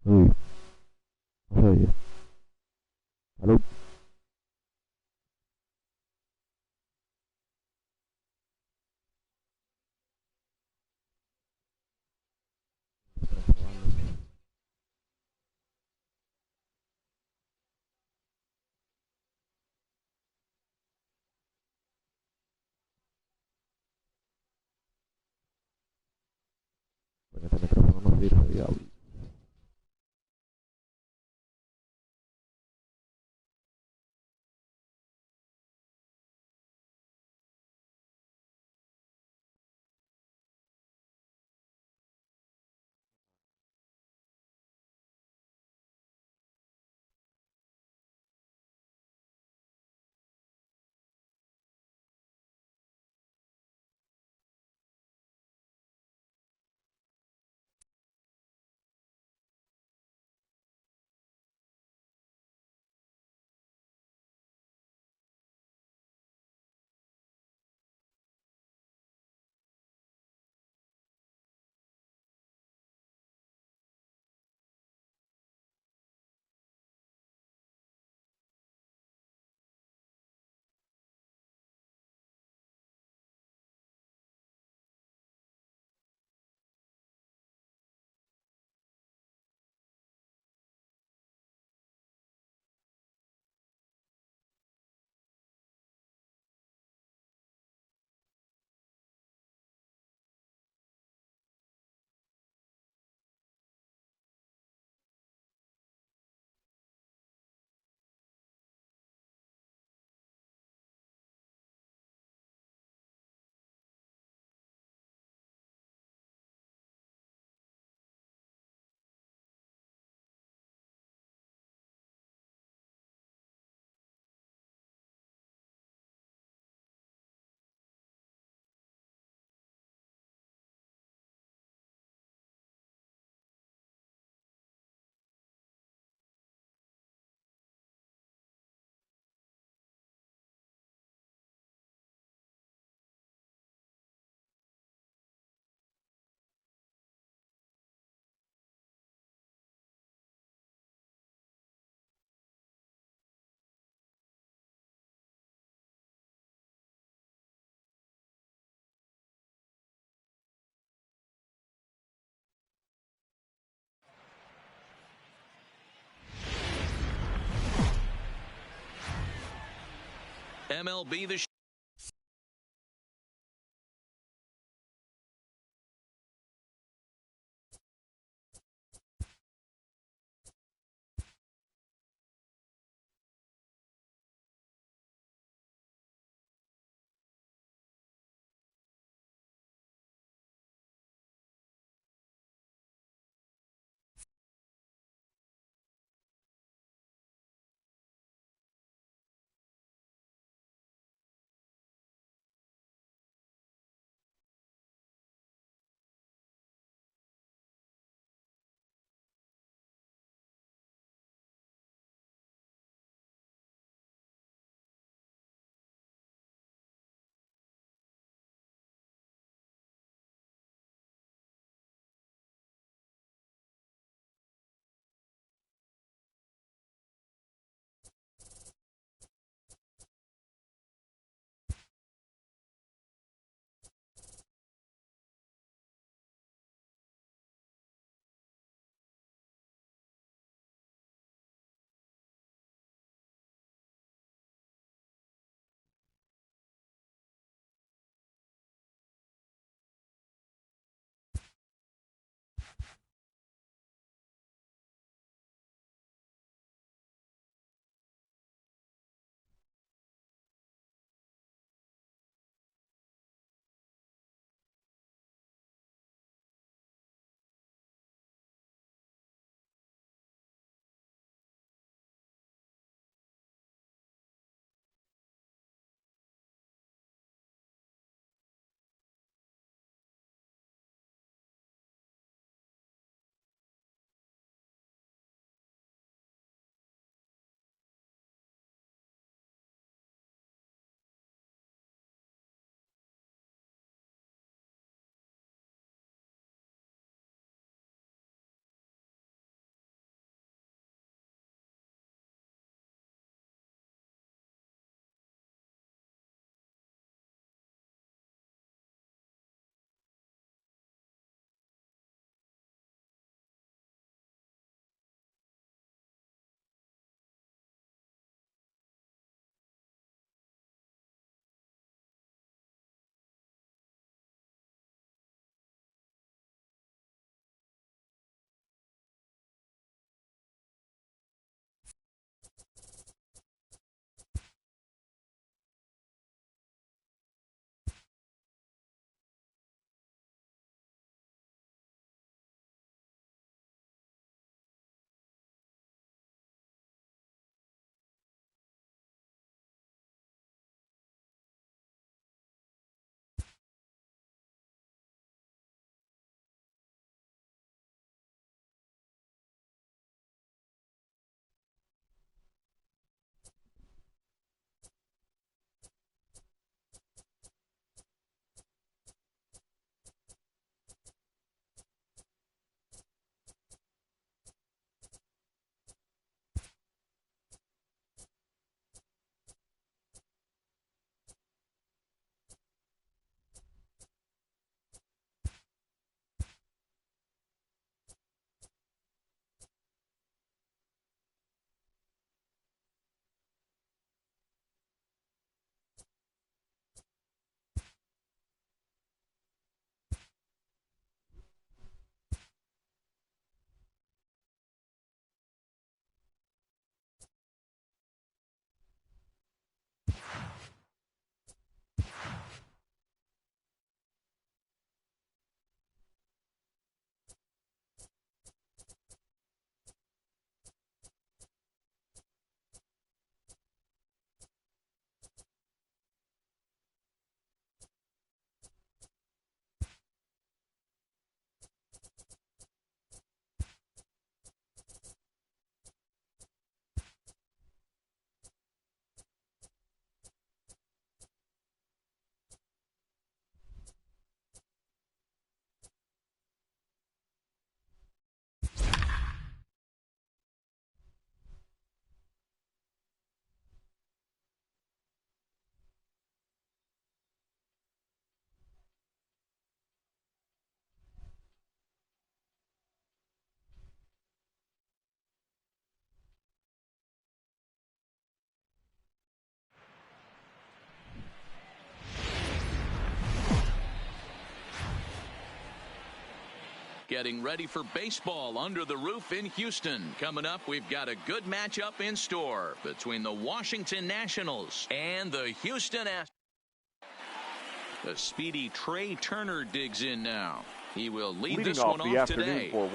Uy, no se oye. ¿Aló? Porque este micrófono no sirve, diablo. MLB The Getting ready for baseball under the roof in Houston. Coming up, we've got a good matchup in store between the Washington Nationals and the Houston Astros. The speedy Trey Turner digs in now. He will lead this one off today. For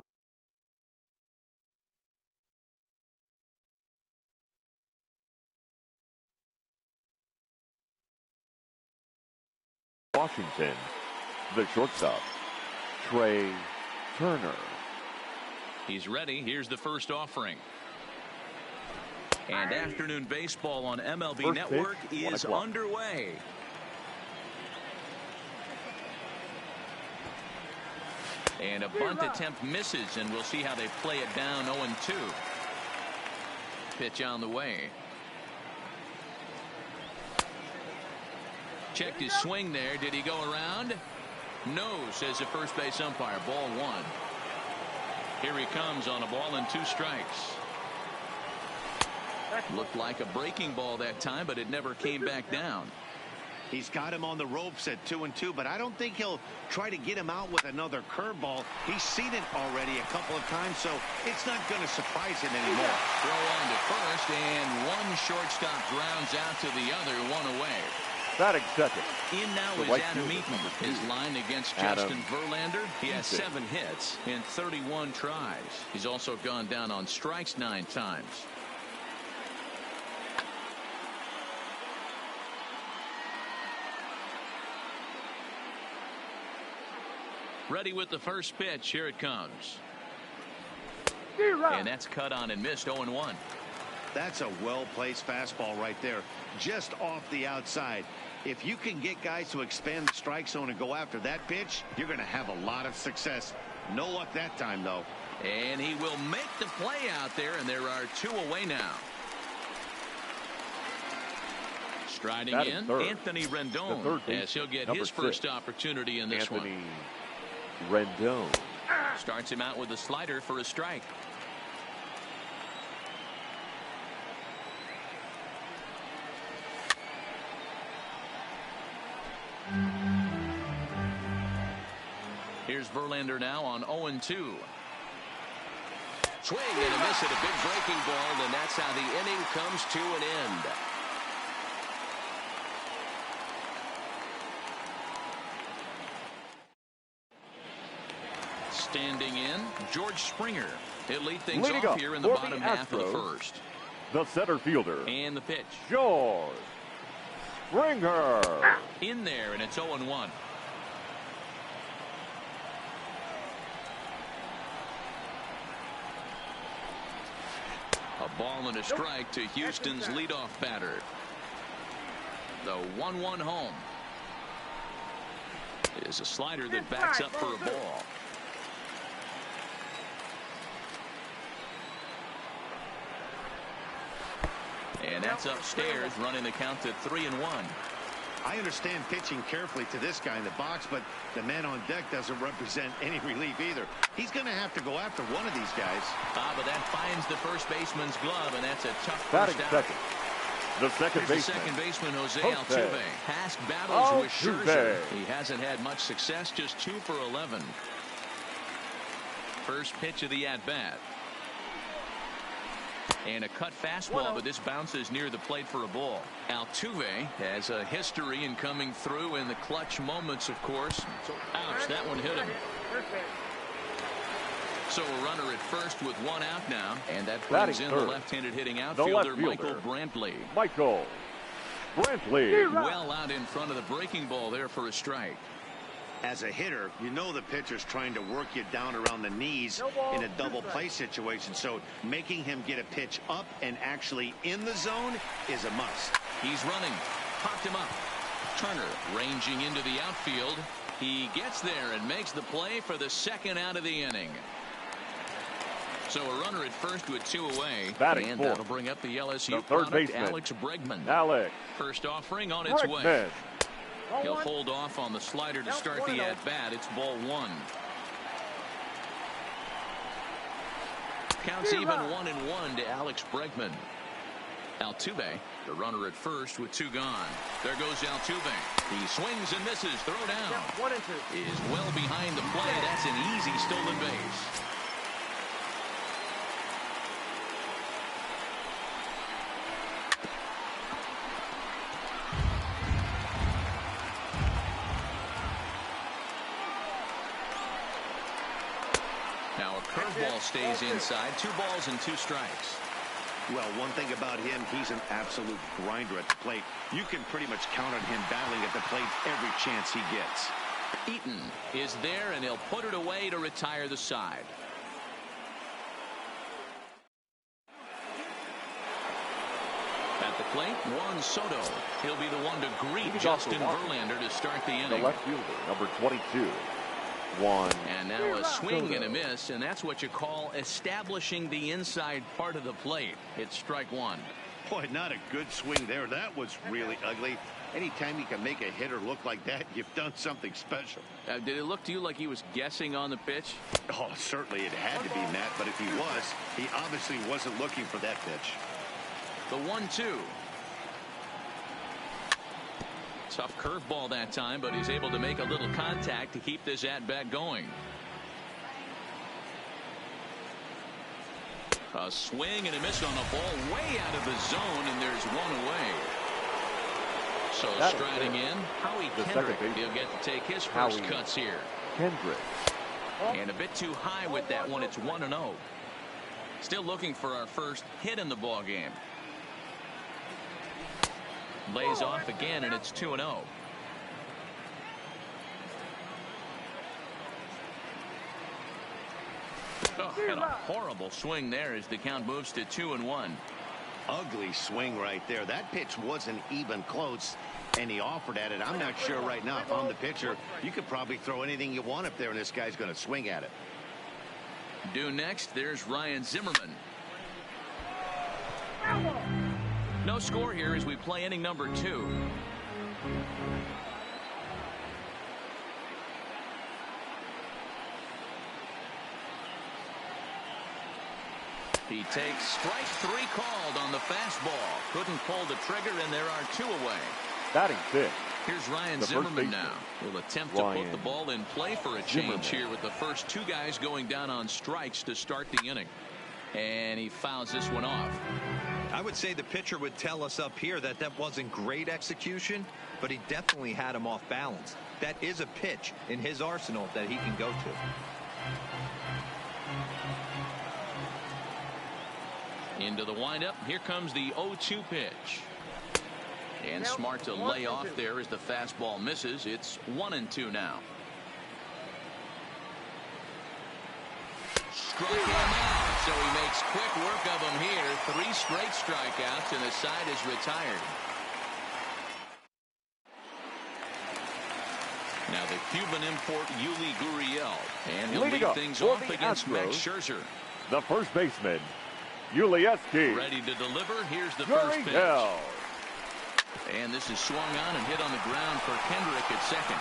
Washington, the shortstop, Trey Turner. He's ready. Here's the first offering. And afternoon baseball on MLB First Network pitch, is underway. And a bunt attempt misses, and we'll see how they play it down 0-2. Pitch on the way. Checked his swing there. Did he go around? No, says the first base umpire. Ball 1. Here he comes on a ball and 2 strikes. Looked like a breaking ball that time, but it never came back down. He's got him on the ropes at 2-2, but I don't think he'll try to get him out with another curveball. He's seen it already a couple of times, so it's not going to surprise him anymore. Throw on to first, and one shortstop grounds out to the other, 1 away. Batting second. In now is Adam Eaton. His line against Justin Verlander. He has 7 hits in 31 tries. He's also gone down on strikes 9 times. Ready with the first pitch. Here it comes. And that's cut on and missed. 0-1. That's a well-placed fastball right there, just off the outside. If you can get guys to expand the strike zone and go after that pitch, you're going to have a lot of success. No luck that time, though. And he will make the play out there, and there are 2 away now. Striding in, Anthony Rendon, as he'll get his first opportunity in this one. Anthony Rendon starts him out with a slider for a strike. Here's Verlander now on 0-2. Swing and a miss at a big breaking ball, and that's how the inning comes to an end. Standing in, George Springer. He'll lead things off here in the bottom half of the first. The center fielder. And the pitch. George Springer. In there, and it's 0-1. A ball and a strike to Houston's leadoff batter. The 1-1 home. It is a slider that backs up for a ball. And that's upstairs, running the count to 3-1. I understand pitching carefully to this guy in the box, but the man on deck doesn't represent any relief either. He's going to have to go after one of these guys. But that finds the first baseman's glove, and that's a tough first out. Second. The second baseman, Jose Altuve. Past battles with Scherzer. He hasn't had much success, just 2 for 11. First pitch of the at-bat. And a cut fastball, but this bounces near the plate for a ball. Altuve has a history in coming through in the clutch moments, of course. Ouch, that one hit him. So a runner at first with 1 out now, and that brings in the left-handed hitting outfielder, Michael Brantley. Well out in front of the breaking ball there for a strike. As a hitter, you know the pitcher's trying to work you down around the knees in a double play situation, so making him get a pitch up and actually in the zone is a must. He's running. Popped him up. Turner ranging into the outfield. He gets there and makes the play for the second out of the inning. So a runner at first with 2 away. And that'll bring up the LSU product, Alex Bregman. First offering on its way. He'll hold off on the slider to start the at-bat. It's ball 1. Counts even 1-1 to Alex Bregman. Altuve, the runner at first with 2 gone. There goes Altuve. He swings and misses. Throw down. Yep, 1 and 2. Is well behind the play. That's an easy stolen base. Now a curveball stays inside. 2 balls and 2 strikes. Well, one thing about him, he's an absolute grinder at the plate. You can pretty much count on him battling at the plate every chance he gets. Eaton is there, and he'll put it away to retire the side. At the plate, Juan Soto. He'll be the one to greet Justin Verlander to start the inning. The left fielder, number 22. And now a swing and a miss, and that's what you call establishing the inside part of the plate. It's strike 1. Boy, not a good swing there. That was really ugly. Anytime you can make a hitter look like that, you've done something special. Did it look to you like he was guessing on the pitch? Oh, certainly it had to be, Matt, but if he was, he obviously wasn't looking for that pitch. The 1-2. Tough curveball that time, but he's able to make a little contact to keep this at-bat going. A swing and a miss on a ball way out of the zone, and there's 1 away. So striding in, Howie Kendrick. He'll get to take his first cuts here. Kendrick. And a bit too high with that one. It's 1-0. Still looking for our first hit in the ball game. Lays off again, and it's 2-0. Oh, and a horrible swing there as the count moves to 2-1. Ugly swing right there. That pitch wasn't even close, and he offered at it. I'm not sure right now if I'm the pitcher. You could probably throw anything you want up there, and this guy's going to swing at it. Due next, there's Ryan Zimmerman. No score here as we play inning number 2. He takes strike 3 called on the fastball. Couldn't pull the trigger, and there are 2 away. Batting 5th. Here's Ryan Zimmerman now. He'll attempt to put the ball in play for a change here with the first 2 guys going down on strikes to start the inning. And he fouls this one off. I would say the pitcher would tell us up here that that wasn't great execution, but he definitely had him off balance. That is a pitch in his arsenal that he can go to. Into the windup. Here comes the 0-2 pitch. And smart to lay off there as the fastball misses. It's 1-2 now. Struck him out. So he makes quick work of him here. 3 straight strikeouts, and the side is retired. Now the Cuban import Yuli Gurriel, and he'll lead things off against Max Scherzer. The first baseman, Yuli ready to deliver. Here's the first pitch. And this is swung on and hit on the ground for Kendrick at second.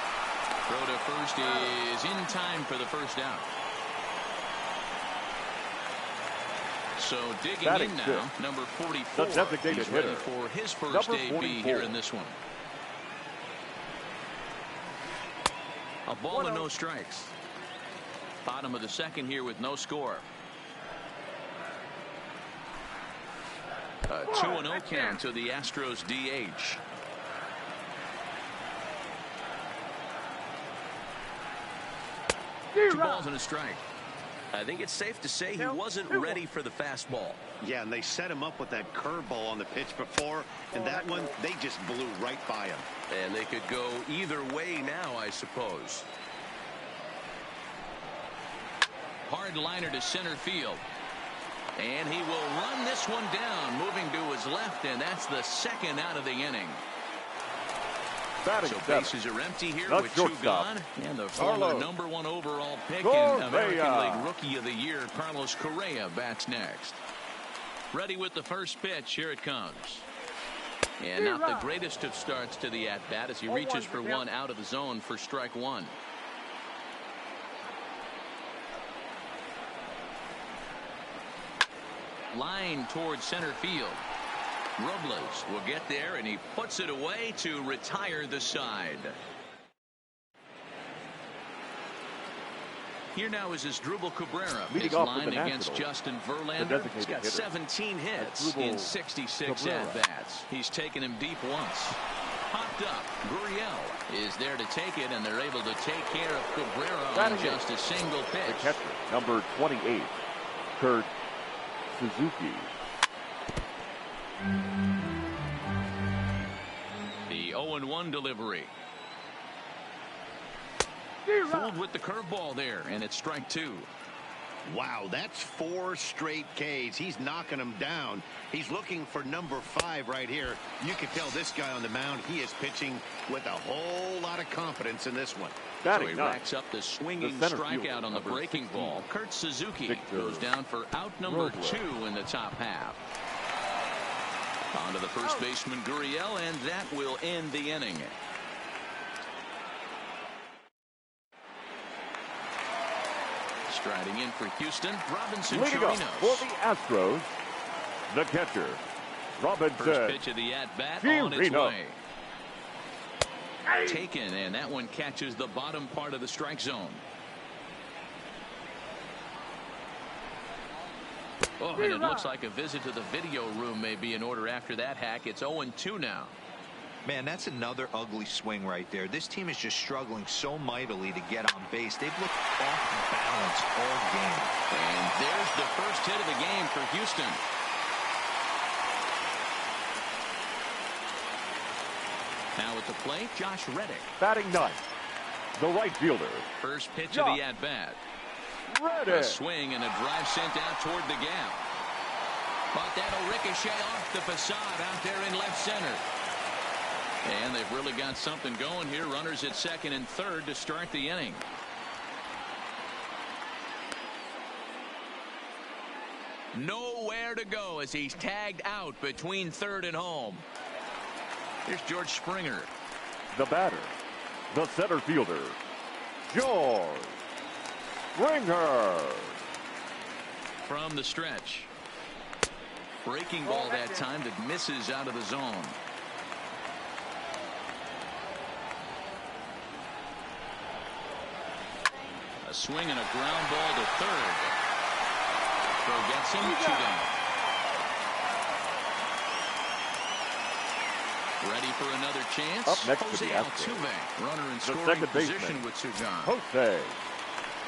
Throw to first is in time for the first out. So digging in now, number 44. He's ready for his first debut here in this one. A ball and no strikes. Bottom of the second here with no score. A 2-0 count to the Astros DH. Two balls and a strike. I think it's safe to say he wasn't ready for the fastball. Yeah, and they set him up with that curveball on the pitch before, and that one, they just blew right by him. And they could go either way now, I suppose. Hard liner to center field. And he will run this one down, moving to his left, and that's the second out of the inning. So bases are empty here with 2 gone. And the former #1 overall pick and American League Rookie of the Year, Carlos Correa, bats next. Ready with the first pitch. Here it comes. And not the greatest of starts to the at-bat as he reaches for one out of the zone for strike 1. Line towards center field. Robles will get there, and he puts it away to retire the side. Here now is Asdrubal Cabrera. Leading His off for line the against Nationals, Justin the Verlander. designated He's got hitter, 17 hits Asdrubal in 66 Cabrera. at-bats. He's taken him deep once. Popped up. Gurriel is there to take it, and they're able to take care of Cabrera on just a single The pitch. catcher, number 28, Kurt Suzuki. The 0-1 delivery. Fooled with the curveball there, and it's strike two. Wow, that's 4 straight Ks. He's knocking them down. He's looking for number 5 right here. You can tell this guy on the mound, he is pitching with a whole lot of confidence in this one. So he racks up the swinging center strikeout fielder, on the number breaking 16, ball. Kurt Suzuki Victor goes down for out number Robles. 2 in the top half. On to the first baseman, Gurriel, and that will end the inning. Striding in for Houston, Robinson Leading up for Chirinos. the Astros, the catcher, Robinson First pitch of the at-bat on its Chirinos. way. Taken, and that one catches the bottom part of the strike zone. Oh, and it looks like a visit to the video room may be in order after that hack. It's 0-2 now. Man, that's another ugly swing right there. This team is just struggling so mightily to get on base. They've looked off balance all game. And there's the first hit of the game for Houston. Now at the plate, Josh Reddick. batting ninth, the right fielder, First pitch of the at-bat. A Reddick. swing and a drive sent out toward the gap. But that'll ricochet off the facade out there in left center. And they've really got something going here. Runners at second and third to start the inning. Nowhere to go as he's tagged out between third and home. Here's George Springer. The batter, the center fielder, George Springer. From the stretch. Breaking ball that time that misses out of the zone. A swing and a ground ball to third. Throw gets him, 2 down. Ready for another chance. Up next for Jose the Astros, Altuve, runner in the scoring second position baseman, with Sujan. Jose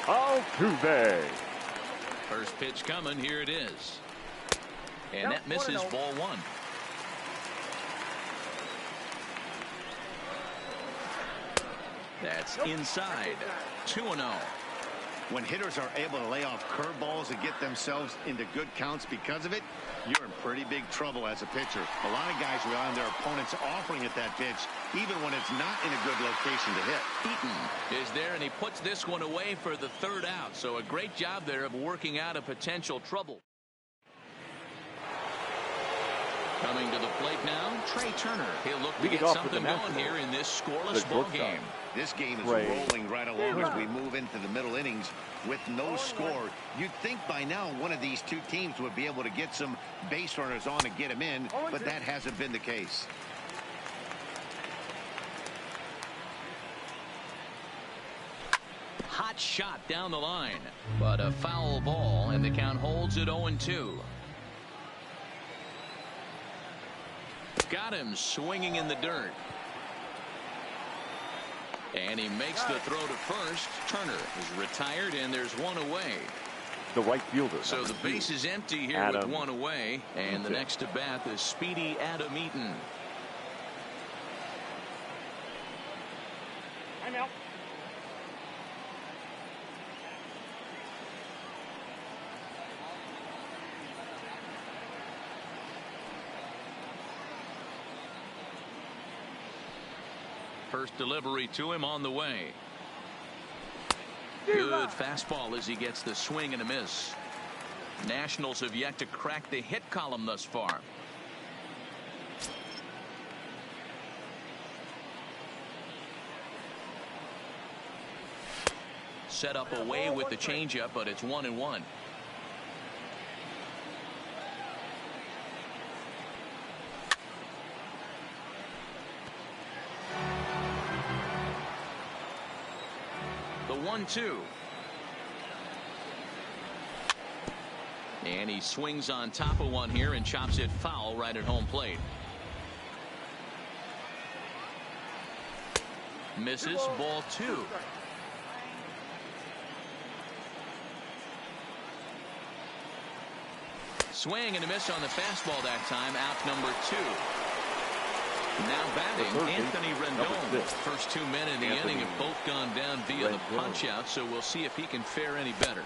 Altuve. First pitch coming. Here it is. And that misses, ball 1. That's inside. 2-0. When hitters are able to lay off curveballs and get themselves into good counts because of it, you're in pretty big trouble as a pitcher. A lot of guys rely on their opponents offering at that pitch, even when it's not in a good location to hit. Eaton is there, and he puts this one away for the third out. So a great job there of working out a potential trouble. Coming to the plate now, Trey Turner. He'll look to Leading get off for the something going Nationals, here in this the scoreless ball shortstop, game. This game is Trey rolling right along as we move into the middle innings with no score. You'd think by now one of these two teams would be able to get some base runners on and get them in, but that hasn't been the case. Hot shot down the line, but a foul ball, and the count holds at 0-2. Got him swinging in the dirt. And he makes the throw to first. Turner is retired, and there's one away. The right fielder. So the base is empty here Adam with one away. And the Eaton. next to bat is speedy Adam Eaton. I'm out. First delivery to him on the way. Good fastball as he gets the swing and a miss. Nationals have yet to crack the hit column thus far. Set up away with the changeup, but it's 1-1. The 1-2. And he swings on top of one here and chops it foul right at home plate. Misses, ball 2. Swing and a miss on the fastball that time. Out number 2. Now batting, Anthony Rendon. First 2 men in the inning have both gone down via the punch out, so we'll see if he can fare any better.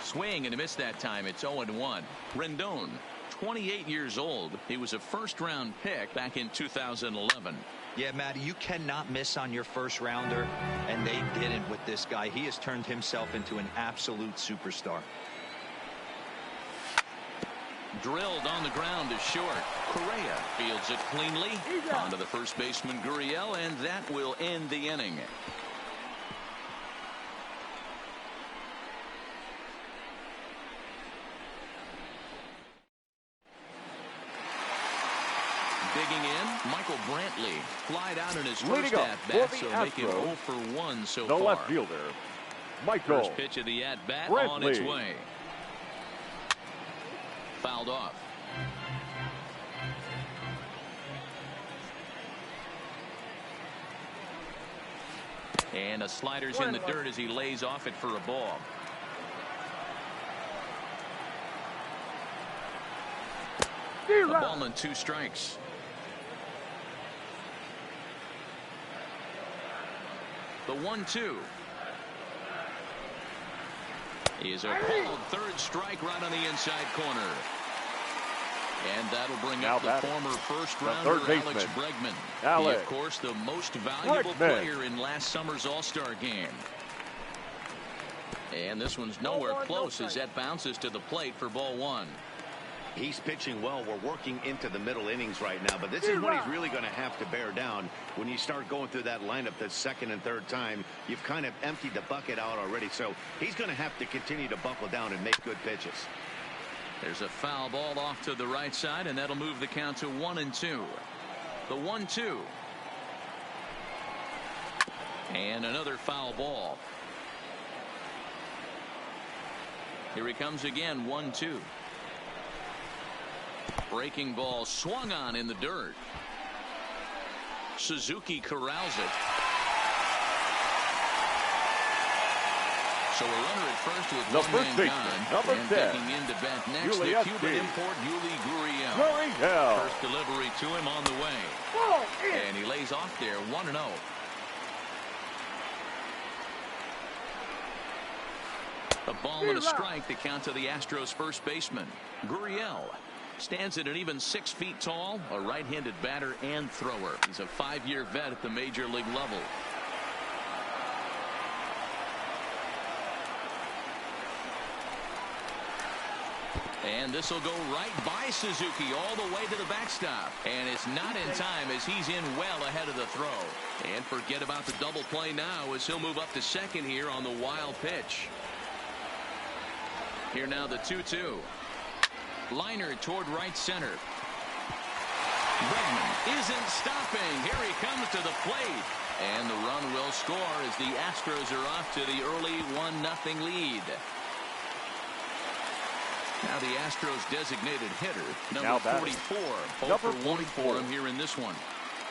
Swing and a miss that time. It's 0-1. Rendon, 28 years old. He was a first-round pick back in 2011. Yeah, Matty, you cannot miss on your first rounder, and they didn't with this guy. He has turned himself into an absolute superstar. Drilled on the ground to short. Correa fields it cleanly. On to the first baseman, Gurriel, and that will end the inning. Digging in, Michael Brantley. Flied out in his first at-bat, so make it 0 for 1 so far. The left fielder, Michael. First pitch of the at-bat Brantley. On its way. Fouled off. And a slider's in the dirt as he lays off it for a ball. A ball and 2 strikes. The 1-2. Is a called third strike right on the inside corner. And that'll bring up the former first-rounder Alex Bregman. He, of course, the most valuable player in last summer's All-Star game. And this one's nowhere close as that bounces to the plate for ball 1. He's pitching well. We're working into the middle innings right now, but this is what he's really going to have to bear down. When you start going through that lineup the second and third time, you've kind of emptied the bucket out already, so he's going to have to continue to buckle down and make good pitches. There's a foul ball off to the right side, and that'll move the count to 1-2. The 1-2. And another foul ball. Here he comes again, 1-2. Breaking ball swung on in the dirt. Suzuki corrals it. So a runner at first with the one first man gone. And 10. taking into bat next, the Cuban import Yuli Gurriel. First delivery to him on the way. And he lays off there, 1-0. A ball and a strike to count to the Astros first baseman. Gurriel stands at an even 6 feet tall, a right-handed batter and thrower. He's a 5-year vet at the major league level. And this will go right by Suzuki all the way to the backstop. And it's not in time as he's in well ahead of the throw. And forget about the double play now as he'll move up to second here on the wild pitch. Here now the 2-2. Liner toward right center. Bregman isn't stopping. Here he comes to the plate. And the run will score as the Astros are off to the early 1-0 lead. Now the Astros designated hitter, number 44. 0 for 1 for him here in this one.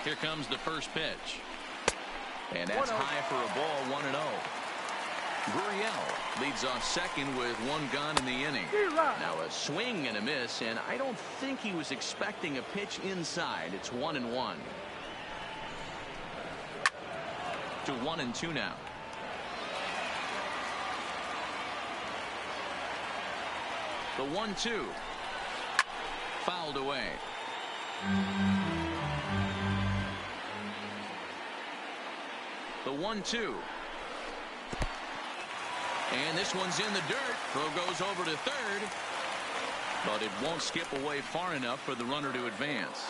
Here comes the first pitch. And that's high for a ball, 1-0. Gurriel leads off second with 1 gone in the inning. Now a swing and a miss, and I don't think he was expecting a pitch inside. It's 1-1. To 1-2 now. The 1-2. Fouled away. The 1-2. And this one's in the dirt. Throw goes over to third. But it won't skip away far enough for the runner to advance.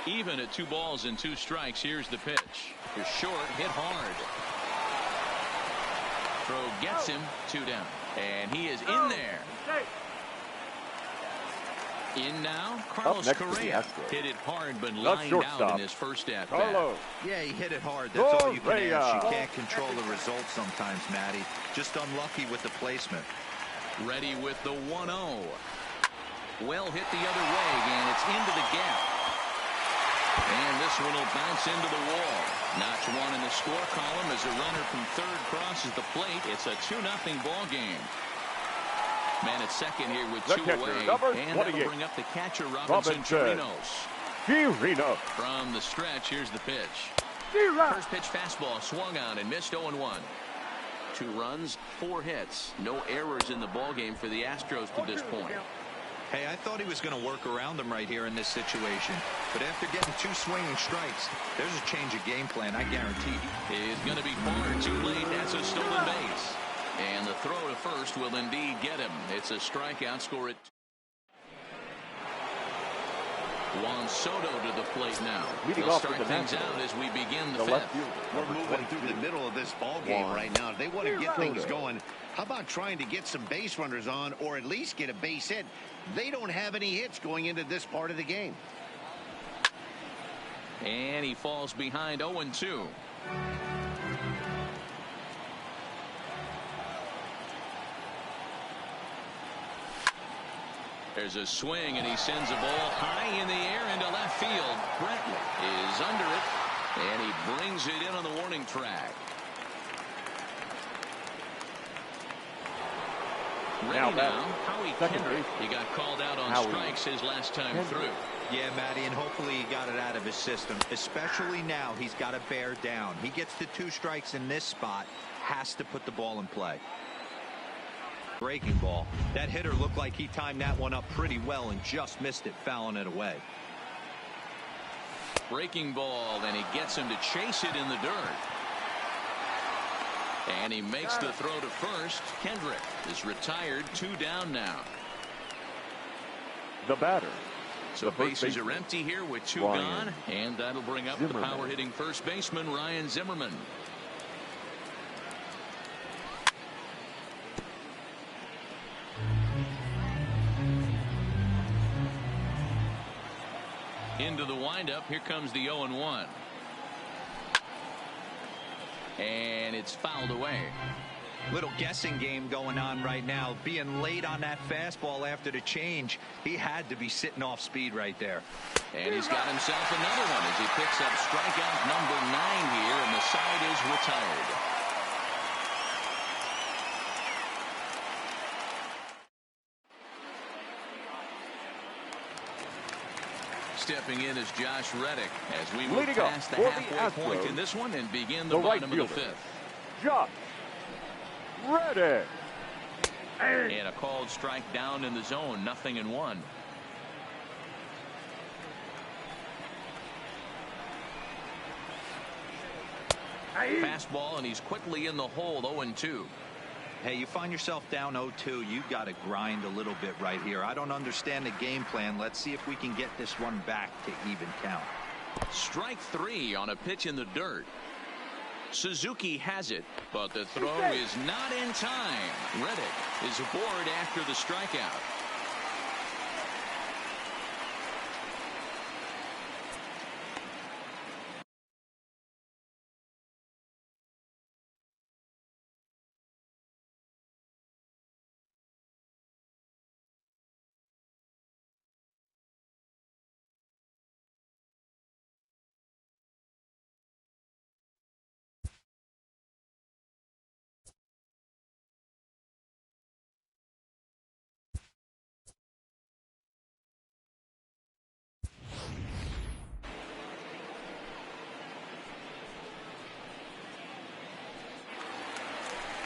Even at 2 balls and 2 strikes, here's the pitch. It's short, hit hard. Throw gets him, 2 down. And he is in there. In now, Carlos Correa hit it hard but lined out in his first at bat. Yeah, he hit it hard. That's all you can ask. You can't control the result sometimes, Matty. Just unlucky with the placement. Ready with the 1-0. Well hit the other way, and it's into the gap. And this one will bounce into the wall. Notch one in the score column as a runner from third crosses the plate. It's a 2-0 ball game. Man at second here with two away, and that'll bring up the catcher Robinson Chirinos. From the stretch, here's the pitch. First pitch fastball swung on and missed 0-1. 2 runs, 4 hits, no errors in the ball game for the Astros to this point. Hey, I thought he was going to work around them right here in this situation, but after getting 2 swinging strikes, there's a change of game plan, I guarantee. Is going to be far too late. That's a stolen base. And the throw to first will indeed get him. It's a strikeout. Score it. Juan Soto to the plate now. We'll start things out as we begin the fifth. We're moving through the middle of this ball game right now. They want to get things going. How about trying to get some base runners on, or at least get a base hit? They don't have any hits going into this part of the game. And he falls behind 0-2. There's a swing, and he sends a ball high in the air into left field. Brentley is under it, and he brings it in on the warning track. Ready now, Howie Kendrick. He got called out on strikes his last time through. Yeah, Matty, and hopefully he got it out of his system. Especially now, he's got to bear down. He gets the 2 strikes in this spot, has to put the ball in play. Breaking ball. That hitter looked like he timed that one up pretty well and just missed it, fouling it away. Breaking ball, and he gets him to chase it in the dirt. And he makes the throw to first. Kendrick is retired, 2 down now. The batter. So bases are empty here with 2 gone, and that'll bring up the power hitting first baseman Ryan Zimmerman. Into the windup. Here comes the 0-1. And it's fouled away. Little guessing game going on right now. Being late on that fastball after the change, he had to be sitting off speed right there. And he's got himself another one as he picks up strikeout number 9 here, and the side is retired. Stepping in is Josh Reddick as we move past the halfway point in this one and begin the bottom of the 5th. Josh Reddick. And a called strike down in the zone, 0-1. Fastball, and he's quickly in the hole, 0-2. Hey, you find yourself down 0-2, you've got to grind a little bit right here. I don't understand the game plan. Let's see if we can get this one back to even count. Strike 3 on a pitch in the dirt. Suzuki has it, but the throw is not in time. Reddick is aboard after the strikeout.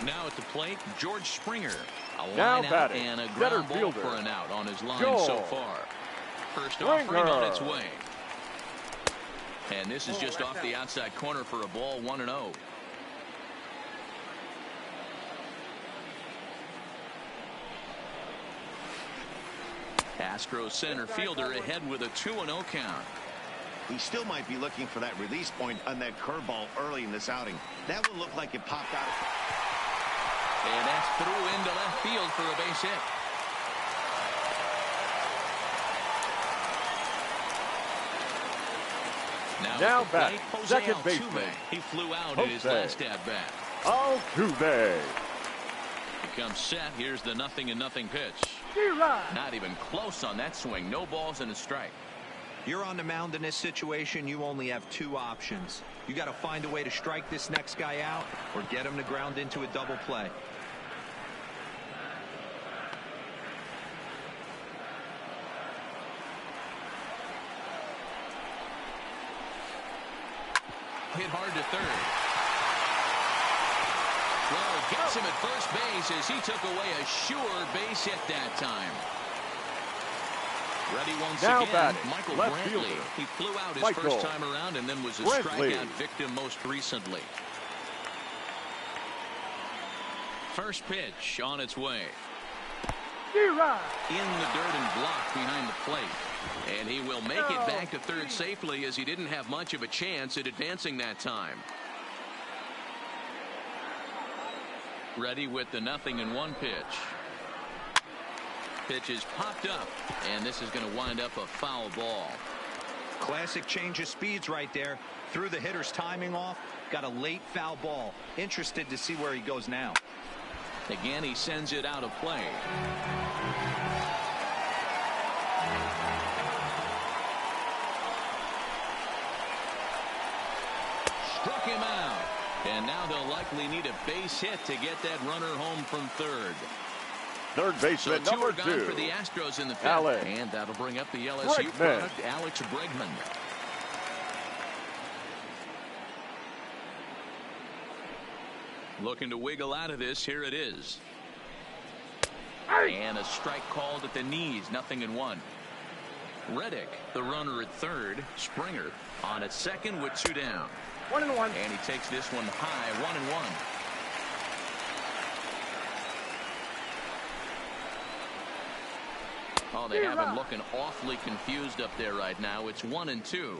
Now at the plate, George Springer. A line out and a ground ball for an out on his line so far. First offering on its way. And this is just off the outside corner for a ball, 1-0. Astros center fielder ahead with a 2-0 count. He still might be looking for that release point on that curveball early in this outing. That one looked like it popped out. And that's through into left field for a base hit. Now at the back, plate, Jose second Altuve. baseman, He flew out in his Jose last at-bat. Altuve. He comes set. Here's the 0-0 pitch. Not even close on that swing. No balls and a strike. You're on the mound in this situation. You only have two options. You got to find a way to strike this next guy out or get him to ground into a double play. Hit hard to third. Well, gets him at first base as he took away a sure base hit that time. Ready once Now again, batting, Michael left Brantley. fielder, He flew out his Michael first time around and then was a Brantley. strikeout victim most recently. First pitch on its way. In the dirt and blocked behind the plate. And he will make it back to third safely as he didn't have much of a chance at advancing that time. Ready with the 0-1 pitch. Pitch is popped up, and this is going to wind up a foul ball. Classic change of speeds right there. Threw the hitter's timing off. Got a late foul ball. Interested to see where he goes now. Again, he sends it out of play. Struck him out. And now they'll likely need a base hit to get that runner home from third. Third So baseman, two number are gone 2. for the Astros in the fifth. Alex And that'll bring up the LSU Bregman. product, Alex Bregman. Looking to wiggle out of this. Here it is. And a strike called at the knees. 0-1. Reddick, the runner at third. Springer on at second with 2 down. 1-1. And he takes this one high. 1-1. Oh, they have him looking awfully confused up there right now. It's 1-2.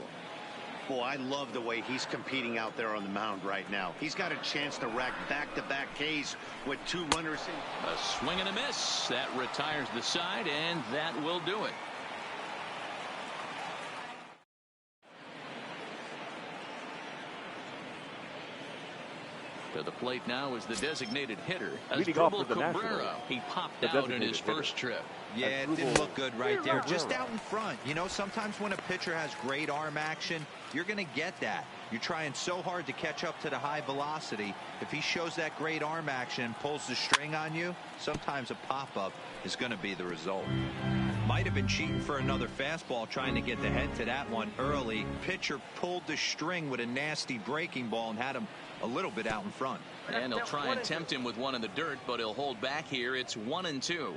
Boy, I love the way he's competing out there on the mound right now. He's got a chance to rack back-to-back Ks with 2 runners in. A swing and a miss. That retires the side, and that will do it. To the plate now is the designated hitter. Leading off for the Cabrera. Nationals, He popped the out in his designated hitter. first trip. Yeah, it didn't look good right there. Just out in front. You know, sometimes when a pitcher has great arm action, you're going to get that. You're trying so hard to catch up to the high velocity. If he shows that great arm action and pulls the string on you, sometimes a pop-up is going to be the result. Might have been cheating for another fastball, trying to get the head to that one early. Pitcher pulled the string with a nasty breaking ball and had him a little bit out in front. And he'll try and tempt him with one in the dirt, but he'll hold back here. It's 1-2.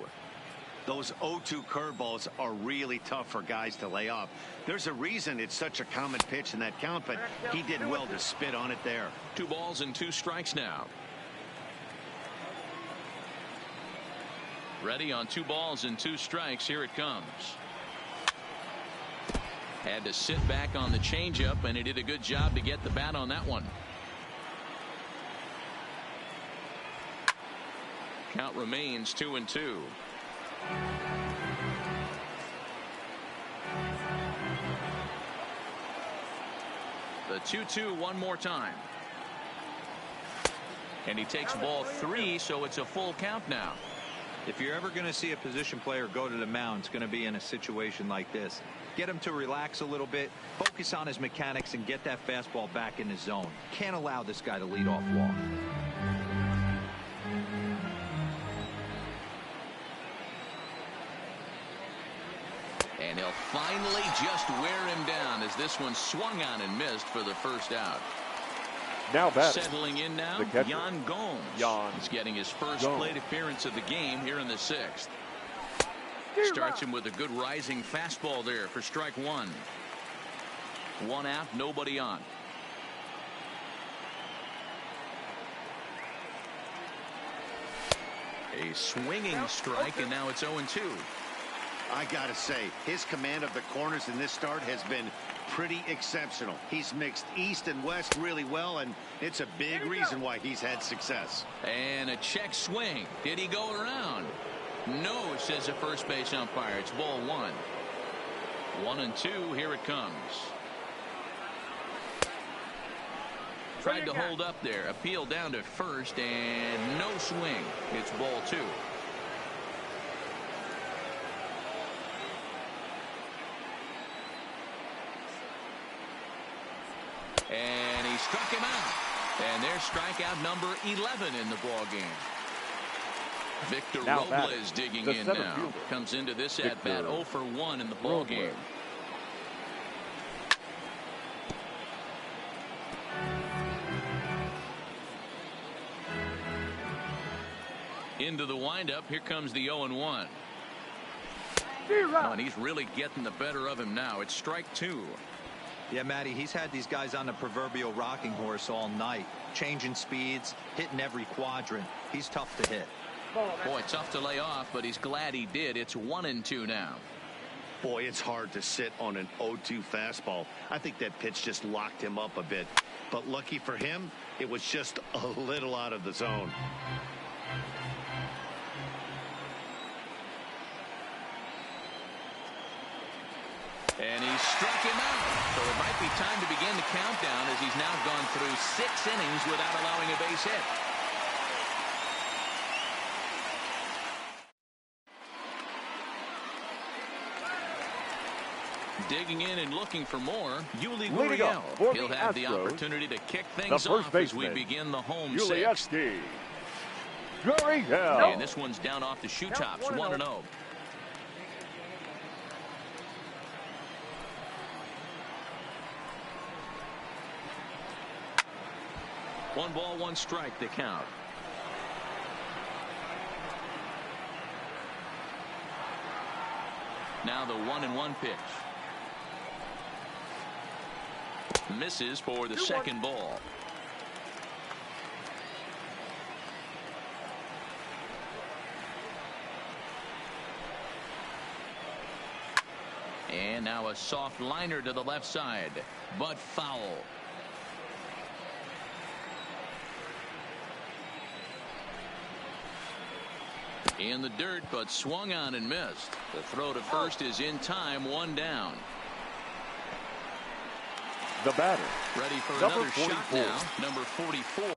Those 0-2 curveballs are really tough for guys to lay off. There's a reason it's such a common pitch in that count, but he did well to spit on it there. 2 balls and 2 strikes now. Ready on 2 balls and 2 strikes. Here it comes. Had to sit back on the changeup, and he did a good job to get the bat on that one. Count remains 2-2. The 2-2 one more time. And he takes ball 3, so it's a full count now. If you're ever going to see a position player go to the mound, it's going to be in a situation like this. Get him to relax a little bit, focus on his mechanics, and get that fastball back in his zone. Can't allow this guy to lead off walk. And he'll finally just wear him down as this one swung on and missed for the first out. Now batting, Settling in now, the catcher, Yan Gomes. Yan He's getting his first Gomes. plate appearance of the game here in the 6th. Starts him with a good rising fastball there for strike 1. 1 out, nobody on. A swinging strike, and now it's 0-2. I gotta say, his command of the corners in this start has been pretty exceptional. He's mixed east and west really well, and it's a big reason why he's had success. And a check swing. Did he go around? No, says the first base umpire. It's ball 1. 1-2. Here it comes. Tried to hold up there. Appeal down to first, and no swing. It's ball 2. And he struck him out. And there's strikeout number 11 in the ball game. Victor Now Robles digging in now. fielder. Comes into this at bat 0 for 1 in the ball game. Into the windup. Here comes the 0-1. Oh, and he's really getting the better of him now. It's strike 2. Yeah, Matty, he's had these guys on the proverbial rocking horse all night, changing speeds, hitting every quadrant. He's tough to hit. Boy, tough to lay off, but he's glad he did. It's 1-2 now. Boy, it's hard to sit on an 0-2 fastball. I think that pitch just locked him up a bit. But lucky for him, it was just a little out of the zone. And he struck him out. So it might be time to begin the countdown as he's now gone through 6 innings without allowing a base hit. Digging in and looking for more, Yuli Gurriel. He'll have the opportunity to kick things off as we begin the home 6. And this one's down off the shoe tops, 1-0. One ball, one strike, the count. Now the 1-1 pitch. Misses for the second ball. And now a soft liner to the left side, but foul. In the dirt, but swung on and missed. The throw to first is in time, 1 down. The batter, ready for number another 44. shot now, number 44.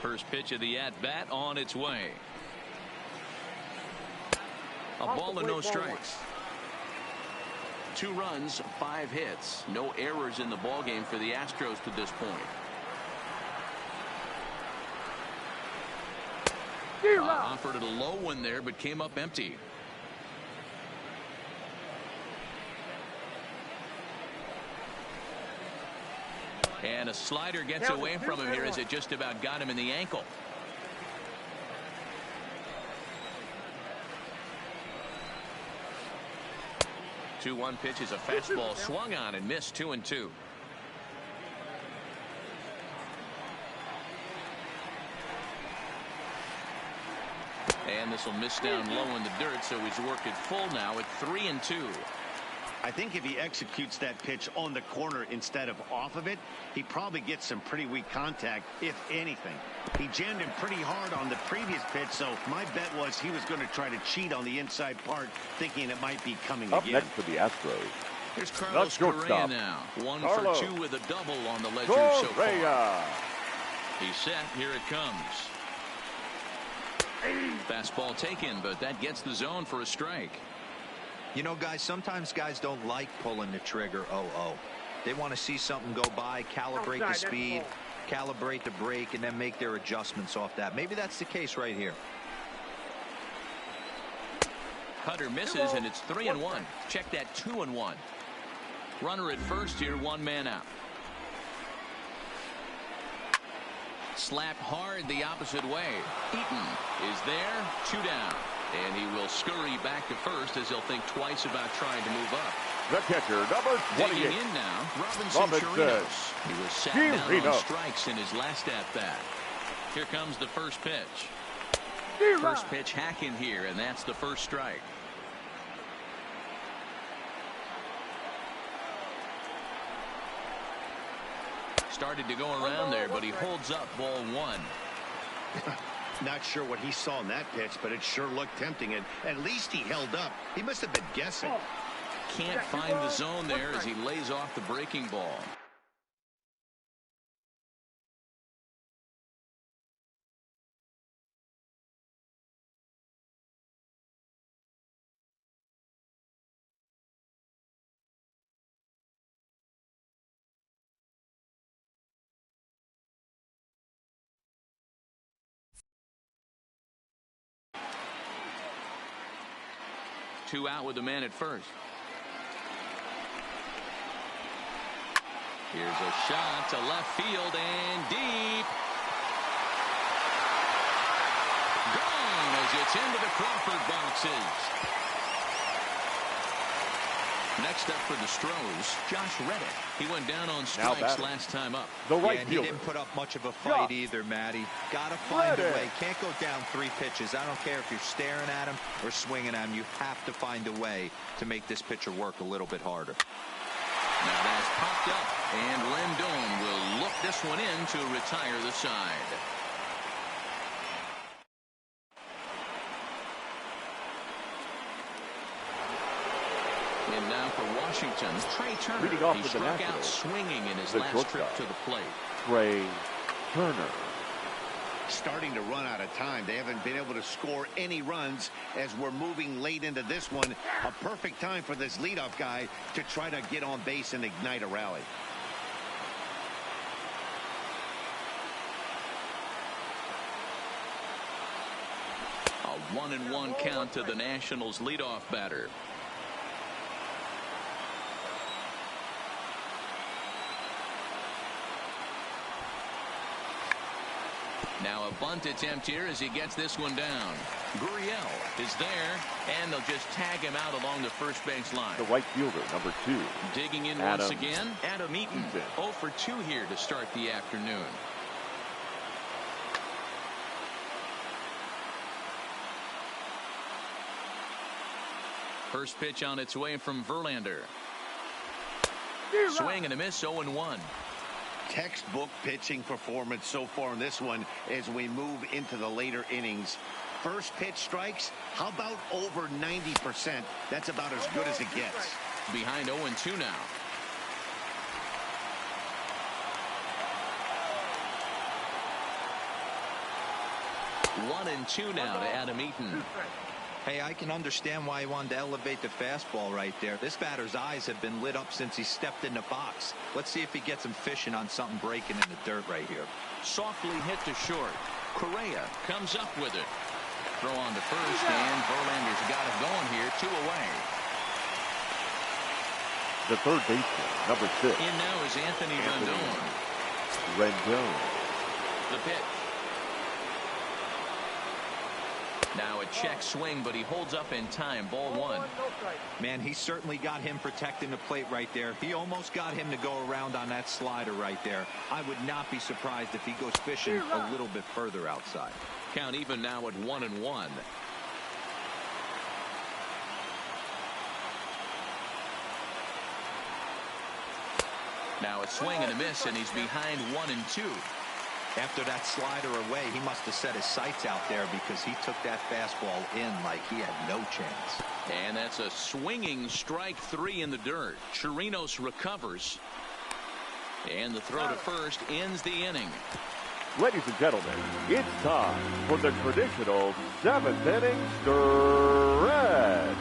First pitch of the at-bat on its way. A ball and no strikes. 2 runs, 5 hits. No errors in the ballgame for the Astros to this point. Offered it a low one there, but came up empty. And a slider gets away from him here as it just about got him in the ankle. The 2-1 pitch is a fastball swung on and missed, 2-2. And this will miss down low in the dirt, so he's worked it full now at 3-2. I think if he executes that pitch on the corner instead of off of it, he probably gets some pretty weak contact, if anything. He jammed him pretty hard on the previous pitch, so my bet was he was going to try to cheat on the inside part, thinking it might be coming Up again. next for the Astros. Here's Carlos Correa now. 1 for 2 with a double on the ledger so far. He's set. Here it comes. Fastball taken, but that gets the zone for a strike. You know, guys, sometimes guys don't like pulling the trigger 0-0. They want to see something go by, calibrate the speed, calibrate the brake, and then make their adjustments off that. Maybe that's the case right here. Cutter misses, and it's 3-1. Check that, 2-1. Runner at first here, 1 man out. Slapped hard the opposite way. Eaton is there, 2 down. And he will scurry back to first as he'll think twice about trying to move up. The catcher, number 28. Digging in now, Robinson Chirinos. He was sat down on strikes in his last at-bat. Here comes the first pitch. First pitch hacking here, and that's the first strike. started to go around there, but he holds up ball one. Not sure what he saw in that pitch, but it sure looked tempting, and at least he held up. He must have been guessing. Can't find the zone there as he lays off the breaking ball. Two out with the man at first. Here's a shot to left field and deep. Gone as it's into the Crawford boxes. Next up for the Stros, Josh Reddick. He went down on strikes last time up. The right fielder. He didn't put up much of a fight either, Matty. Got to find a way. Can't go down 3 pitches. I don't care if you're staring at him or swinging at him. You have to find a way to make this pitcher work a little bit harder. Now that's popped up, and Rendon will look this one in to retire the side. And now for Washington, Trey Turner. He struck out swinging in his last trip to the plate. Trey Turner. Starting to run out of time. They haven't been able to score any runs as we're moving late into this one. A perfect time for this leadoff guy to try to get on base and ignite a rally. A 1-1 count to the Nationals leadoff batter. Now a bunt attempt here as he gets this one down. Gurriel is there, and they'll just tag him out along the first base line. The right fielder, number 2. Digging in once again, Adam Eaton. 0 for 2 here to start the afternoon. First pitch on its way from Verlander. Swing and a miss, 0-1. Textbook pitching performance so far in this one as we move into the later innings. First pitch strikes, how about over 90%? That's about as good as it gets. Behind 0-2 now. One and two now to Adam Eaton. Hey, I can understand why he wanted to elevate the fastball right there. This batter's eyes have been lit up since he stepped in the box. Let's see if he gets him fishing on something breaking in the dirt right here. Softly hit to short. Correa comes up with it. Throw on to first, and Verlander's got it going here. 2 away. The third baseman, number 6. In now is Anthony Rendon. Rendon. The pitch. Now a check swing, but he holds up in time. Ball 1. Man, he certainly got him protecting the plate right there. He almost got him to go around on that slider right there. I would not be surprised if he goes fishing a little bit further outside. Count even now at 1-1. Now a swing and a miss, and he's behind 1-2. After that slider away, he must have set his sights out there because he took that fastball in like he had no chance. And that's a swinging strike 3 in the dirt. Chirinos recovers. And the throw to first ends the inning. Ladies and gentlemen, it's time for the traditional 7th inning stretch.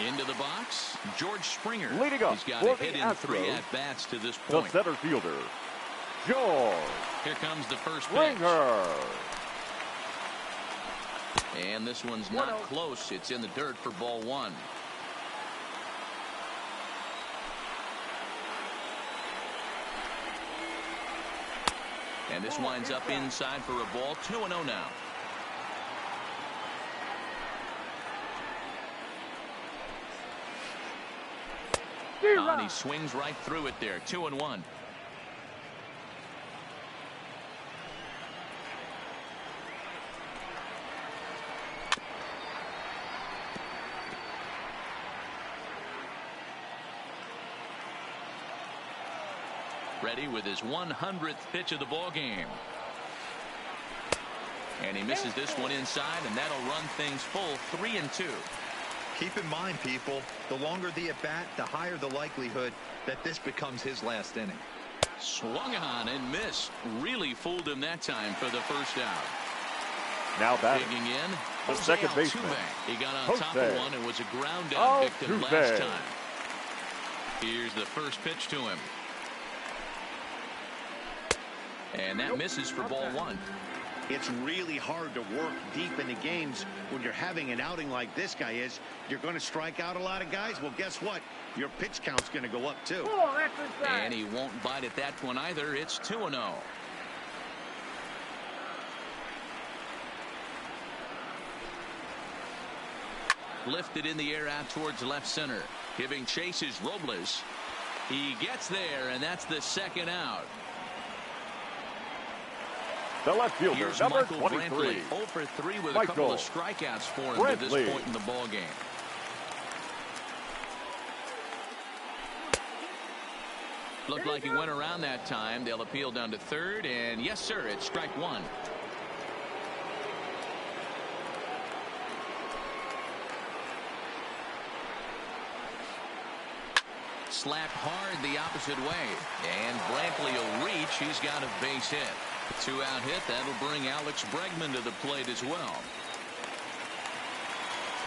Into the box, George Springer. Leading up He's got for a hit the in 3 Astros, at-bats to this the point. center fielder, George Here comes the first pitch. Springer. And this one's not close. It's in the dirt for ball 1. And this winds up inside for a ball. 2-0 now. And he swings right through it there. 2-1. ready with his 100th pitch of the ball game. And he misses this one inside, and that'll run things full 3-2. Keep in mind, people, the longer the at-bat, the higher the likelihood that this becomes his last inning. Swung on and missed. Really fooled him that time for the first out. Now batting, digging in, the second baseman. He got on top of one and was a ground out victim last time. Here's the first pitch to him. And that misses for ball one. It's really hard to work deep into games when you're having an outing like this guy is. You're going to strike out a lot of guys. Well, guess what? Your pitch count's going to go up too. And he won't bite at that one either. It's 2-0. Lifted in the air out towards left center. Giving chase is Robles. He gets there, and that's the second out. The left fielder, Here's number Michael 23. Brantley, 0 for 3 with a Michael couple of strikeouts for him at this point in the ball game. Looked like he went around that time. They'll appeal down to third, and yes, sir, it's strike one. Slapped hard the opposite way, and Brantley will reach. He's got a base hit. 2-out hit. That'll bring Alex Bregman to the plate as well.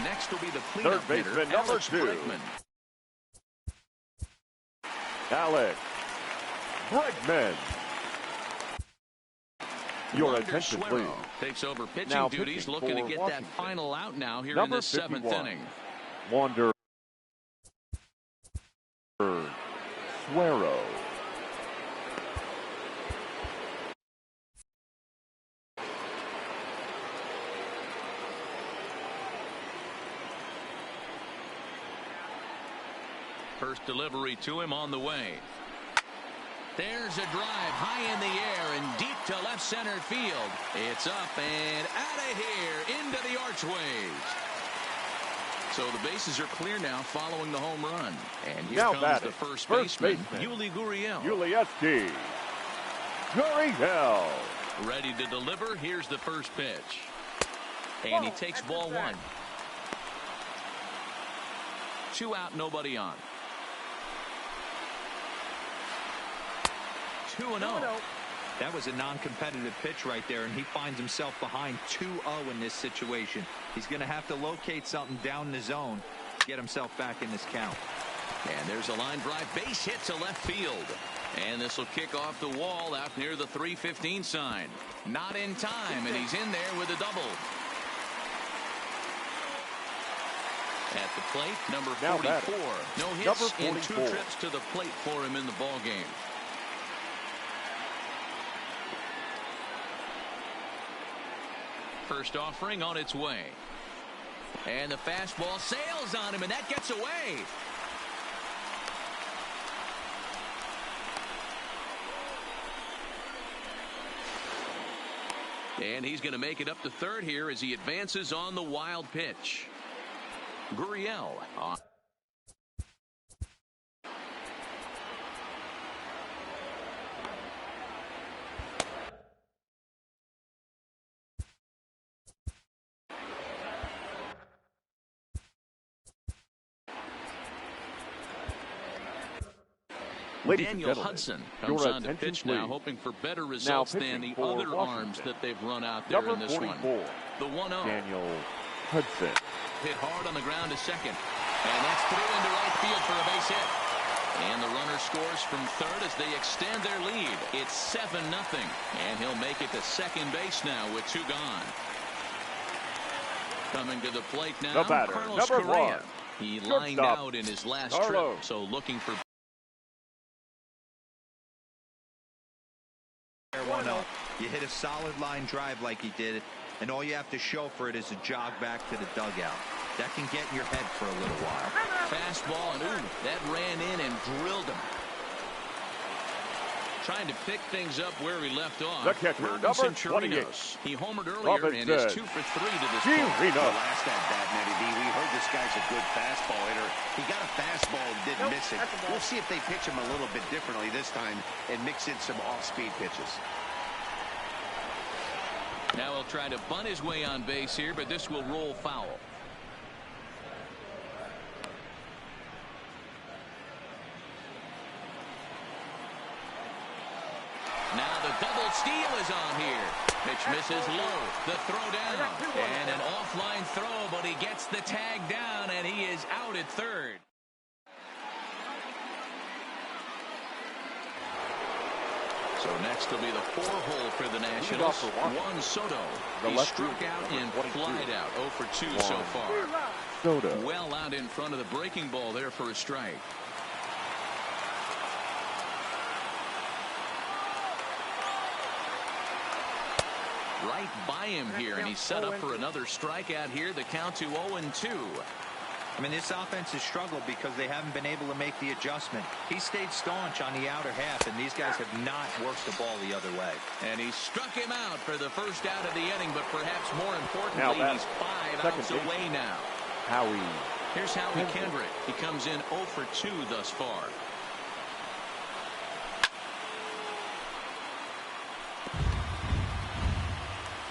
Next will be the cleanup Third hitter, baseman, number Alex 2. Bregman. Alex Bregman. Your Wander attention, Suero please. takes over pitching Now duties, pitching looking to for get Washington. that final out now here Number in the 7th 51. inning. Wander Suero. First delivery to him on the way. There's a drive high in the air and deep to left center field. It's up and out of here into the archways. So the bases are clear now following the home run. And here Now comes batting, the first first baseman, baseman, Yuli Gurriel. Gurriel. Gurriel. Ready to deliver. Here's the first pitch. And he takes ball one. 2 out, nobody on. 2-0. That was a non-competitive pitch right there, and he finds himself behind 2-0 in this situation. He's going to have to locate something down the zone to get himself back in this count. And there's a line drive base hit to left field. And this will kick off the wall out near the 3:15 sign. Not in time, and he's in there with a double. At the plate, number 44. No hits in 2 trips to the plate for him in the ball game. First offering on its way. And the fastball sails on him, and that gets away. And he's going to make it up to third here as he advances on the wild pitch. Gurriel on. Daniel Hudson comes on to pitch now, hoping for better results than the other arms that they've run out there in this one. The 1-0. Daniel Hudson. Hit hard on the ground to second. And that's through into right field for a base hit. And the runner scores from third as they extend their lead. It's 7-0. And he'll make it to second base now with 2 gone. Coming to the plate now, The batter, Carlos number Correa. 1. He lined out in his last trip, so looking for 1-0. You hit a solid line drive like he did, and all you have to show for it is a jog back to the dugout. That can get in your head for a little while. Fastball, and ooh, that ran in and drilled him. Trying to pick things up where he left off. The catcher, number 28. He homered earlier and is 2 for 3 to this point. The last at bat, Matty B, we heard this guy's a good fastball hitter. He got a fastball and didn't miss it. We'll see if they pitch him a little bit differently this time and mix in some off-speed pitches. Now he'll try to bunt his way on base here, but this will roll foul. Now the double steal is on here. Pitch misses low. The throw down. And an offline throw, but he gets the tag down, and he is out at third. So next will be the 4-hole for the Nationals. Juan Soto. He struck out and flied out. 0 for 2 so far. Soto. Well out in front of the breaking ball there for a strike. Right by him here, and he's set up for another strikeout here. The count to 0-2. I mean, this offense has struggled because they haven't been able to make the adjustment. He stayed staunch on the outer half, and these guys have not worked the ball the other way. And he struck him out for the first out of the inning, but perhaps more importantly, he's 5 outs away now. Here's Howie Kendrick. He comes in 0 for 2 thus far.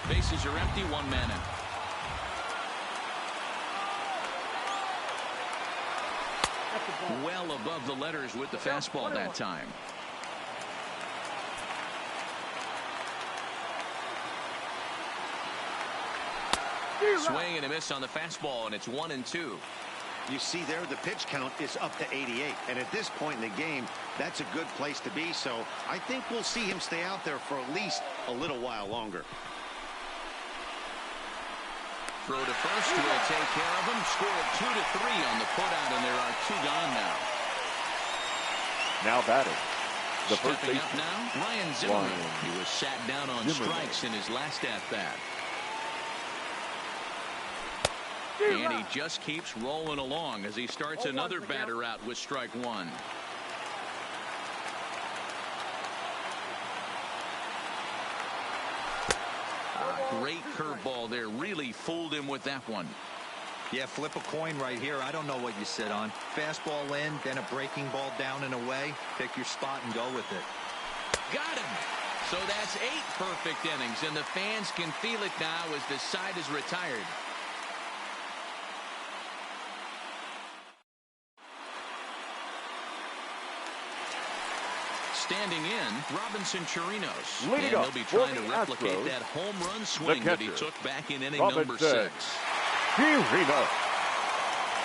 Bases are empty, 1 man out. Well above the letters with the fastball that time. Swing and a miss on the fastball, and it's 1-2. You see there, the pitch count is up to 88. And at this point in the game, that's a good place to be. So I think we'll see him stay out there for at least a little while longer. Throw to first will take care of him. Score of 2-3 on the putout, and there are 2 gone now. Now batting. The first Stepping baseman. up now, Ryan Zimmerman. He was sat down on strikes in his last at-bat. And he just keeps rolling along as he starts another batter out with strike 1. Great curveball there. Really fooled him with that one. Yeah, flip a coin right here. I don't know what you sit on. Fastball in, then a breaking ball down and away. Pick your spot and go with it. Got him. So that's 8 perfect innings, and the fans can feel it now as the side is retired. Standing in, Robinson Chirinos. And he'll be trying to replicate that home run swing that he took back in inning number 6. Chirinos.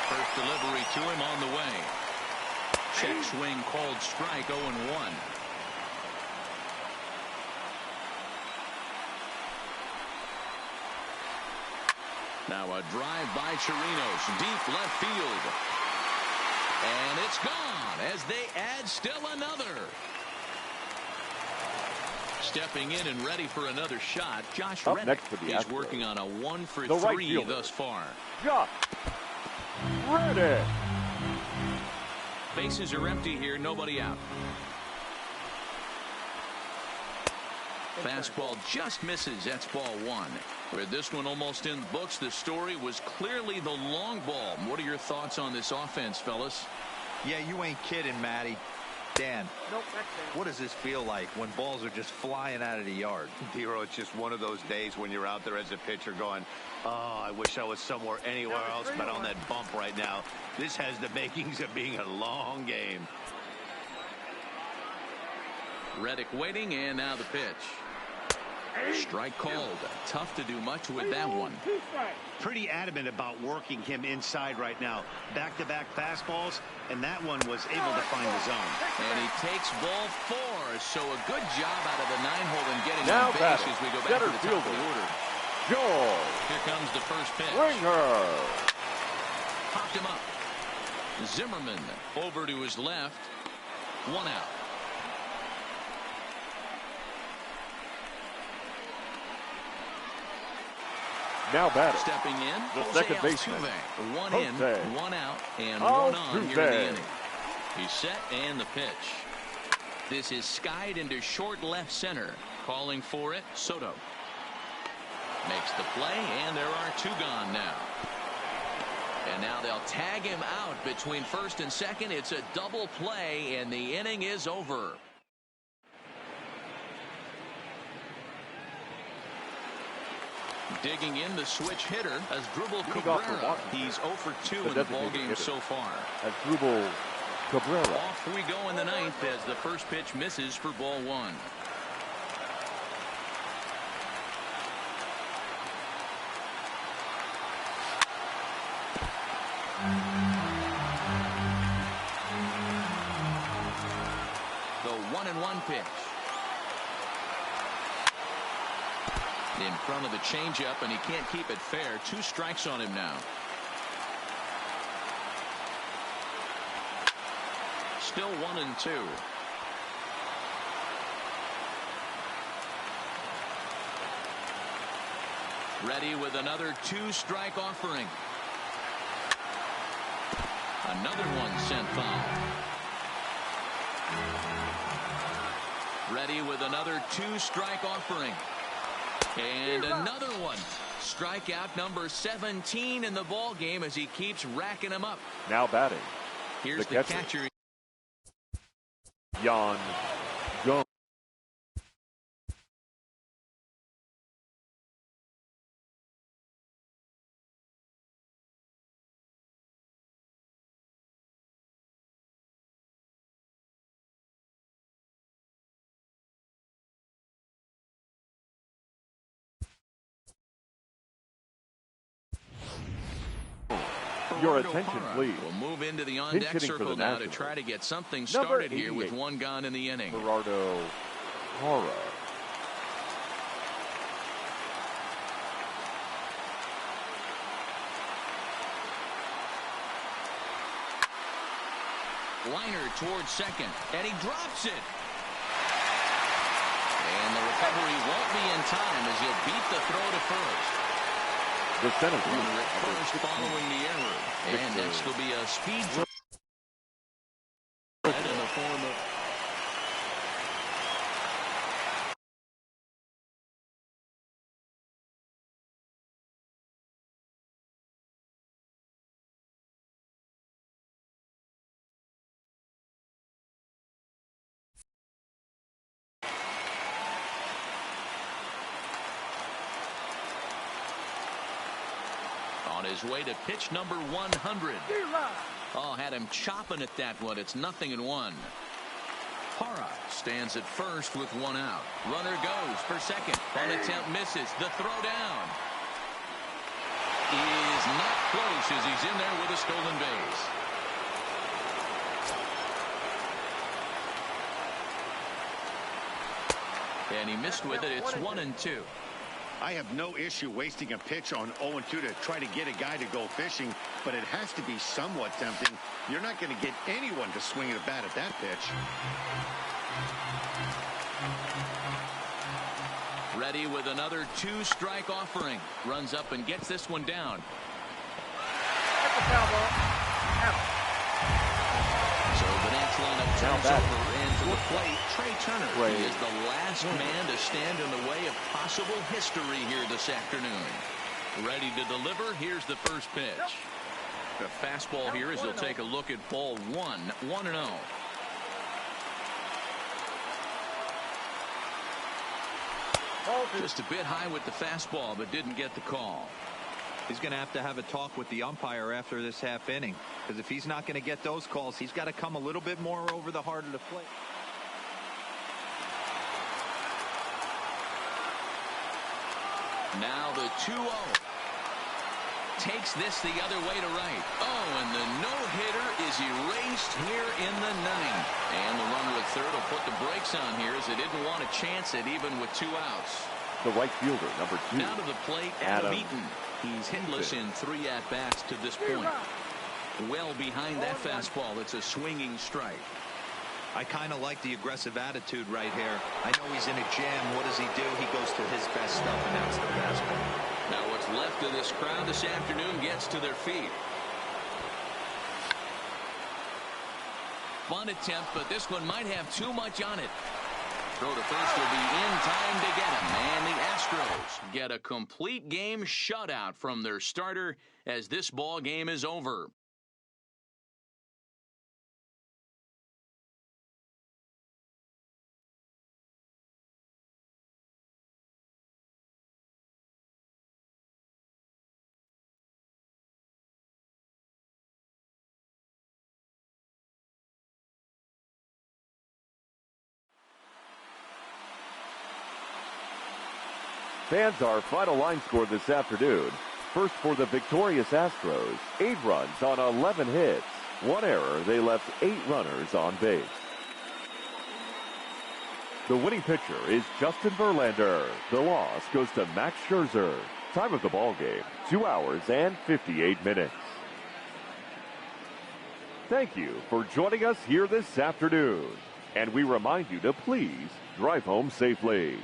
First delivery to him on the way. Check swing called strike, 0-1. Now a drive by Chirinos, deep left field. And it's gone as they add still another. Stepping in and ready for another shot, Josh Reddick. He's working on a 1 for 3 thus far. Josh Reddick. Bases are empty here, nobody out. Fastball just misses. That's ball 1. With this one almost in the books, the story was clearly the long ball. What are your thoughts on this offense, fellas? Yeah, you ain't kidding, Matty. Dan, what does this feel like when balls are just flying out of the yard? Dero, it's just one of those days when you're out there as a pitcher going, oh, I wish I was somewhere anywhere else but on that bump right now. This has the makings of being a long game. Reddick waiting, and now the pitch. Strike called. Tough to do much with that one. Pretty adamant about working him inside right now. Back-to-back fastballs, and that one was able to find the zone. And he takes ball 4, so a good job out of the 9-hole in getting now on base as we go back to the top of the order. George. Here comes the first pitch. Winger. Popped him up. Zimmerman over to his left. 1 out. Now batting. Stepping in, the second baseman. 1 in, 1 out, and 1 on here in the inning. He's set, and the pitch. This is skied into short left center. Calling for it, Soto. Makes the play, and there are two gone now. And now they'll tag him out between first and second. It's a double play, and the inning is over. Digging in the switch hitter as Drupal Cabrera. He's 0 for 2 in the ballgame so far. As Drupal Cabrera. Off we go in the ninth as the first pitch misses for ball one. The 1-1 pitch. In front of the changeup, and he can't keep it fair. 2 strikes on him now. Still 1-2. Ready with another 2-strike offering. Another one sent foul. Ready with another 2-strike offering. And another one. Strikeout number 17 in the ball game as he keeps racking them up. Now batting. Here's the catcher. Yan Gomes. Your attention, please. We'll move into the on-deck circle now to try to get something started here with one gone in the inning. Gerardo Parra. Liner towards second, and he drops it. And the recovery won't be in time as he'll beat the throw to first. The center runner at first following the error. And next will be a speed throw in the form of on his way to pitch number 100. Oh, had him chopping at that one. It's 0-1. Parra stands at first with one out. Runner goes for second. Bunt attempt misses. The throw down is not close as he's in there with a stolen base. And he missed with it. It's 1-2. I have no issue wasting a pitch on 0-2 to try to get a guy to go fishing, but it has to be somewhat tempting. You're not going to get anyone to swing at a bat at that pitch. Ready with another 2-strike offering. Runs up and gets this one down. So the next lineup turns over, and to the plate, Trey Turner. He is the last man to stand in the way of possible history here this afternoon. Ready to deliver. Here's the first pitch. The fastball here as he'll take a look at ball 1, 1-0. Just a bit high with the fastball, but didn't get the call. He's going to have a talk with the umpire after this half inning, because if he's not going to get those calls, he's got to come a little bit more over the heart of the plate. Now the 2-0. Takes this the other way to right. Oh, and the no-hitter is erased here in the ninth. And the runner at third will put the brakes on here as they didn't want to chance it even with 2 outs. The right fielder, number 2. Now to the plate, Adam Eaton. He's hitless in 3 at-bats to this point. Well behind that fastball. It's a swinging strike. I kind of like the aggressive attitude right here. I know he's in a jam. What does he do? He goes to his best stuff, and that's the fastball. Now what's left of this crowd this afternoon gets to their feet. bunt attempt, but this one might have too much on it. Throw to first will be in time to get him. And the Astros get a complete game shutout from their starter as this ball game is over. Fans, our final line score this afternoon. First for the victorious Astros, 8 runs on 11 hits. 1 error, they left 8 runners on base. The winning pitcher is Justin Verlander. The loss goes to Max Scherzer. Time of the ball game, 2 hours and 58 minutes. Thank you for joining us here this afternoon. And we remind you to please drive home safely.